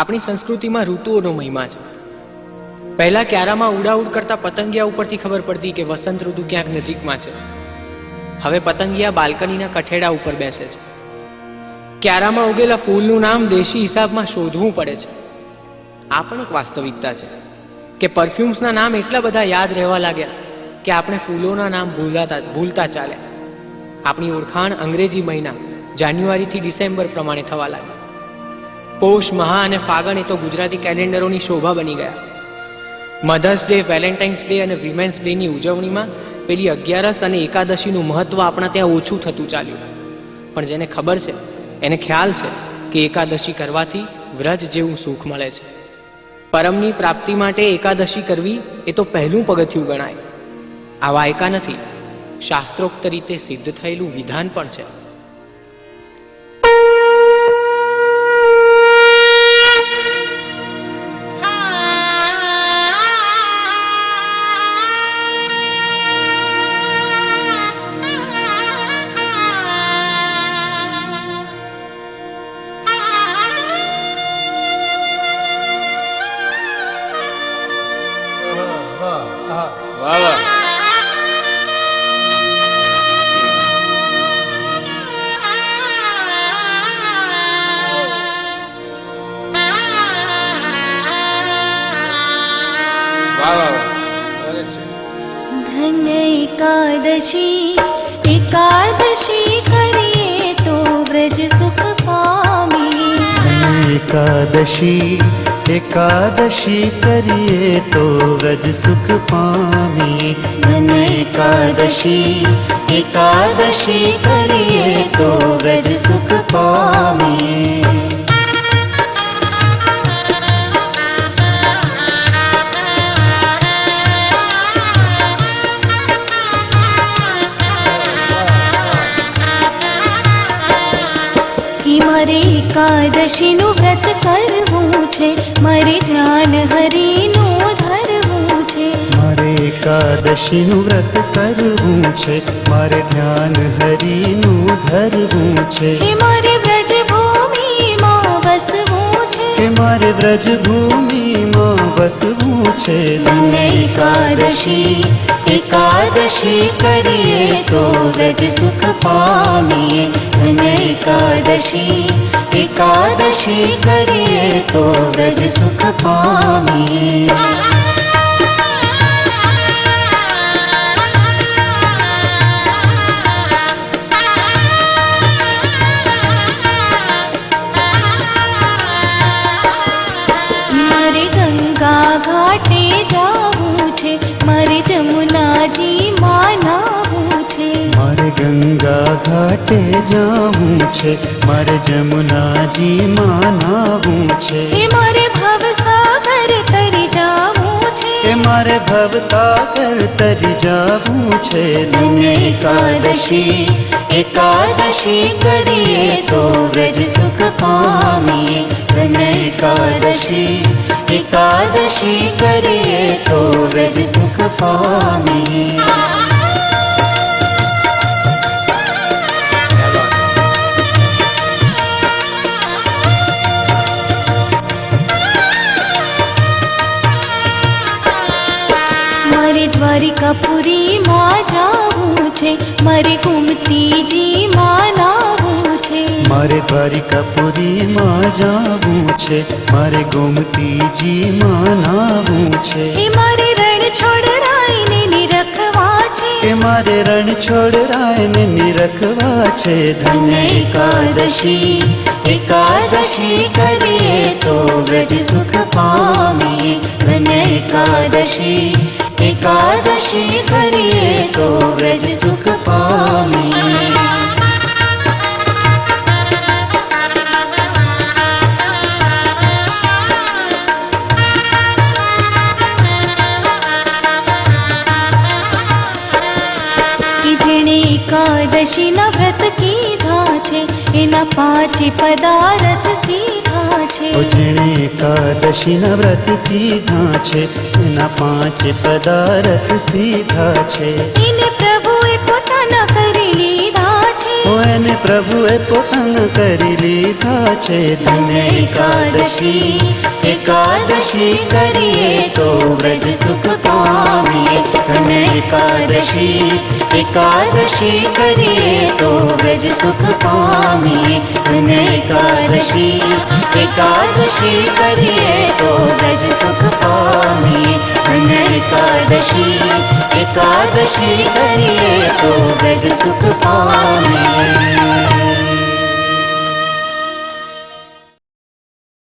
આપણી સંસ્કૃતિમાં ઋતુઓનો મહિમા છે. પહેલા ક્યારામાં ઉડાઉડ કરતા પતંગિયા ઉપરથી ખબર પડતી કે વસંત ઋતુ ક્યાંક નજીકમાં છે. હવે પતંગિયા બાલ્કનીના કઠેડા ઉપર બેસે છે. ક્યારામાં ઉગેલા ફૂલનું નામ દેશી હિસાબમાં શોધવું પડે છે. આ પણ એક વાસ્તવિકતા છે કે પરફ્યુમ્સના નામ એટલા બધા યાદ રહેવા લાગ્યા કે આપણે ફૂલોના નામ ભૂલતા ચાલ્યા. આપણી ઓળખાણ અંગ્રેજી મહિના જાન્યુઆરીથી ડિસેમ્બર પ્રમાણે થવા લાગી. પોષ, મહા અને ફાગણ એ તો ગુજરાતી કેલેન્ડરોની શોભા બની ગયા. મધર્સ ડે, વેલેન્ટાઇન્સ ડે અને વિમેન્સ ડેની ઉજવણીમાં પેલી 11 અને એકાદશીનું મહત્વ આપણા ત્યાં ઓછું થતું ચાલ્યું. પણ જેને ખબર છે એને ખ્યાલ છે કે એકાદશી કરવાથી વ્રજ જેવું સુખ મળે છે. પરમની પ્રાપ્તિ માટે એકાદશી કરવી એ તો પહેલું પગથિયું ગણાય. આ વાયકા નથી, શાસ્ત્રોક્ત રીતે સિદ્ધ થયેલું વિધાન પણ છે. धन्य एकादशी, एकादशी करिए तो व्रज सुख पामे. धन्य एकादशी, एकादशी करिए तो व्रज सुख पामे. धन्य एकादशी, एकादशी करिए तो व्रज सुख पामे. મારે એકાદશીનું વ્રત કરવું છે, મારે ધ્યાન હરિનું ધરવું છે. મારે એકાદશીનું વ્રત કરવું છે, મારે ધ્યાન હરિનું ધરવું છે. હે મારે વ્રજ ભૂમિમાં વસવું છે, કે મારે વ્રજ ભૂમિમાં વસવું છે. ધન્ય એકાદશી, એકાદશી કરીએ તો વ્રજ સુખ પામીએ. ધન્ય એકાદશી, એકાદશી કરીએ તો વ્રજ સુખ પામીએ. મારે ગંગા ઘાટે જાવું છે, મારે જમુનાજીમાં નાહવું છે. મારે ગંગા ઘાટે જાવું છે, મારે જમુનાજીમાં નાહવું છે. હે મારે ભવસાગર તરી જાવું છે, કે મારે ભવસાગર તરી જાવું છે. ધન્ય એકાદશી, એકાદશી કરીએ તો વ્રજ સુખ પામીએ. ધન્ય એકાદશી, એકાદશી કરીએ તો વ્રજ સુખ પામીએ. મારે દ્વારિકાપુરીમાં જાવું છે, મારે ગોમતીજીમાં નાહવું છે. મારે દ્વારિકાપુરીમાં જાવું છે, મારે ગોમતીજીમાં નાહવું છે. હે મારે રણ છોડરાઈને નિરખવા છે, કે મારે રણ છોડરાયને નિરખવા છે. ધન્ય એકાદશી, એકાદશી કરીએ તો વ્રજ સુખ પામીએ. ધન્ય એકાદશી, એકાદશી કરીએ તો વ્રજ સુખ પામીએ. જેણે એકાદશીના વ્રત કીધા છે, એના 5 પદાર્થ સીધા છે. જેણે એકાદશીના વ્રત કીધા છે, એના 5 પદાર્થ સીધા છે. એને પ્રભુએ પોતાના કરી લીધા છે, ઓ એને પ્રભુએ પોતાના કરી લીધા છે. ધન્ય એકાદશી, એકાદશી કરીએ તો વ્રજ સુખ પામીએ. ધન્ય એકાદશી, એકાદશી કરીએ તો વ્રજ સુખ પામીએ. ધન્ય એકાદશી, એકાદશી કરીએ તો વ્રજ સુખ પામીએ. ધન્ય એકાદશી, એકાદશી કરીએ તો વ્રજ સુખ પામીએ.